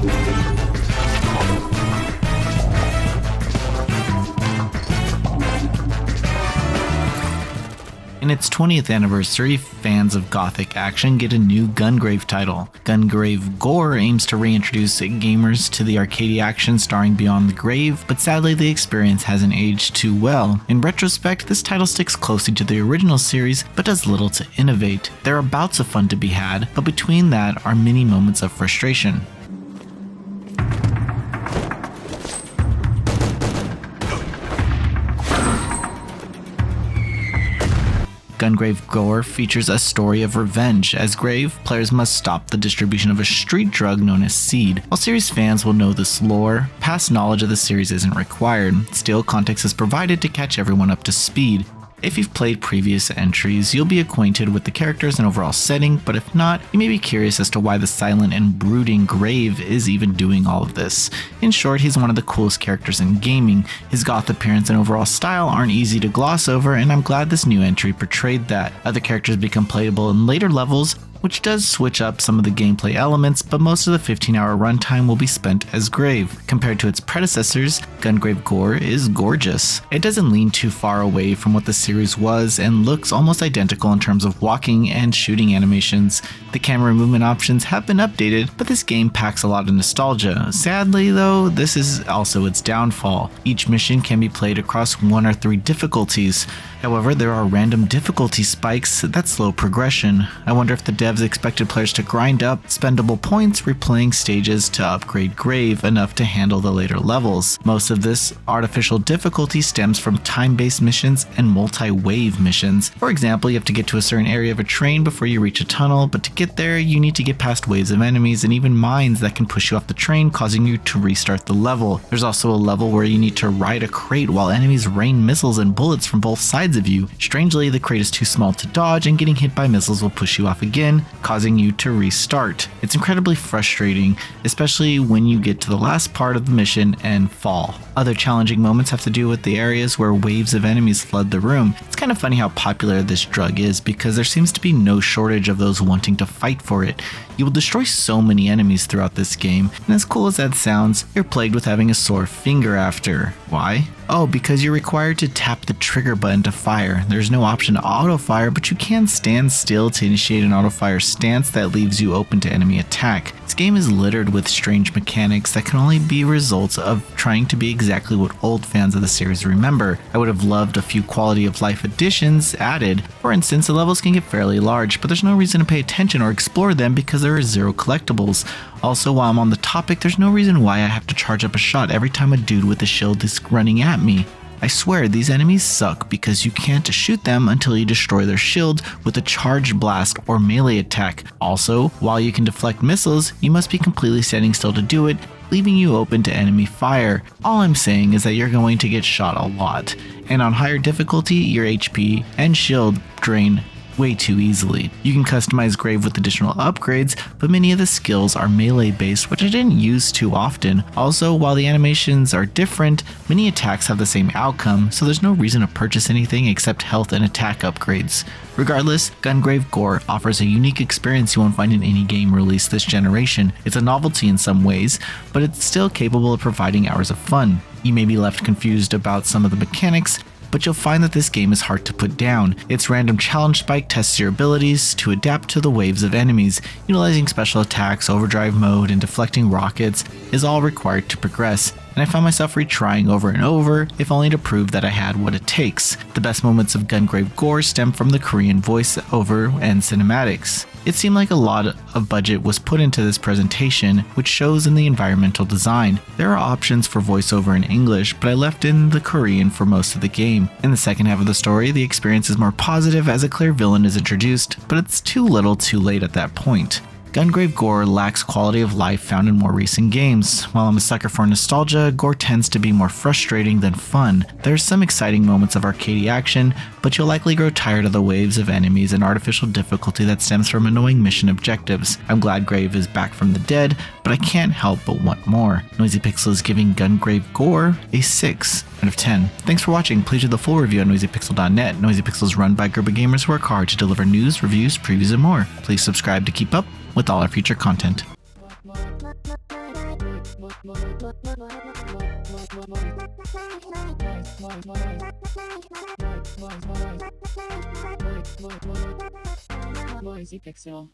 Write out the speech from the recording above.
In its 20th anniversary, fans of Gothic action get a new Gungrave title. Gungrave G.O.R.E aims to reintroduce gamers to the arcade action starring Beyond the Grave, but sadly the experience hasn't aged too well. In retrospect, this title sticks closely to the original series, but does little to innovate. There are bouts of fun to be had, but between that are many moments of frustration. Gungrave G.O.R.E features a story of revenge. As Grave, players must stop the distribution of a street drug known as seed. While series fans will know this lore, past knowledge of the series isn't required. Still, context is provided to catch everyone up to speed. If you've played previous entries, you'll be acquainted with the characters and overall setting, but if not, you may be curious as to why the silent and brooding Grave is even doing all of this. In short, he's one of the coolest characters in gaming. His goth appearance and overall style aren't easy to gloss over, and I'm glad this new entry portrayed that. Other characters become playable in later levels, which does switch up some of the gameplay elements, but most of the 15-hour runtime will be spent as Grave. Compared to its predecessors, Gungrave G.O.R.E is gorgeous. It doesn't lean too far away from what the series was and looks almost identical in terms of walking and shooting animations. The camera movement options have been updated, but this game packs a lot of nostalgia. Sadly though, this is also its downfall. Each mission can be played across 1 or 3 difficulties. However, there are random difficulty spikes that slow progression. I wonder if the devs expected players to grind up spendable points replaying stages to upgrade Grave enough to handle the later levels. Most of this artificial difficulty stems from time-based missions and multi-wave missions. For example, you have to get to a certain area of a train before you reach a tunnel, but to get there, you need to get past waves of enemies and even mines that can push you off the train, causing you to restart the level. There's also a level where you need to ride a crate while enemies rain missiles and bullets from both sides of you. Strangely, the crate is too small to dodge, and getting hit by missiles will push you off again, causing you to restart. It's incredibly frustrating, especially when you get to the last part of the mission and fall. Other challenging moments have to do with the areas where waves of enemies flood the room. It's kind of funny how popular this drug is because there seems to be no shortage of those wanting to fight for it. You will destroy so many enemies throughout this game, and as cool as that sounds, you're plagued with having a sore finger after. Why? Oh, because you're required to tap the trigger button to fire. There's no option to auto-fire, but you can stand still to initiate an auto-fire stance that leaves you open to enemy attack. This game is littered with strange mechanics that can only be results of trying to be exactly what old fans of the series remember. I would have loved a few quality of life additions added. For instance, the levels can get fairly large, but there's no reason to pay attention or explore them because there are 0 collectibles. Also, while I'm on the topic, there's no reason why I have to charge up a shot every time a dude with a shield is running at me. I swear, these enemies suck because you can't shoot them until you destroy their shield with a charged blast or melee attack. Also, while you can deflect missiles, you must be completely standing still to do it, leaving you open to enemy fire. All I'm saying is that you're going to get shot a lot, and on higher difficulty, your HP and shield drain way too easily. You can customize Grave with additional upgrades, but many of the skills are melee based, which I didn't use too often. Also, while the animations are different, many attacks have the same outcome, so there's no reason to purchase anything except health and attack upgrades. Regardless, Gungrave G.O.R.E offers a unique experience you won't find in any game released this generation. It's a novelty in some ways, but it's still capable of providing hours of fun. You may be left confused about some of the mechanics, but you'll find that this game is hard to put down. Its random challenge spike tests your abilities to adapt to the waves of enemies. Utilizing special attacks, overdrive mode, and deflecting rockets is all required to progress, and I found myself retrying over and over, if only to prove that I had what it takes. The best moments of Gungrave G.O.R.E stem from the Korean voiceover and cinematics. It seemed like a lot of budget was put into this presentation, which shows in the environmental design. There are options for voiceover in English, but I left in the Korean for most of the game. In the second half of the story, the experience is more positive as a clear villain is introduced, but it's too little too late at that point. Gungrave G.O.R.E lacks quality of life found in more recent games. While I'm a sucker for nostalgia, G.O.R.E tends to be more frustrating than fun. There's some exciting moments of arcade action, but you'll likely grow tired of the waves of enemies and artificial difficulty that stems from annoying mission objectives. I'm glad Grave is back from the dead, but I can't help but want more. Noisy Pixel is giving Gungrave G.O.R.E a 6 out of 10. Thanks for watching. Please read the full review on noisypixel.net. Noisy Pixel is run by a group of gamers who work hard to deliver news, reviews, previews, and more. Please subscribe to keep up with all our future content. Noisy Pixel.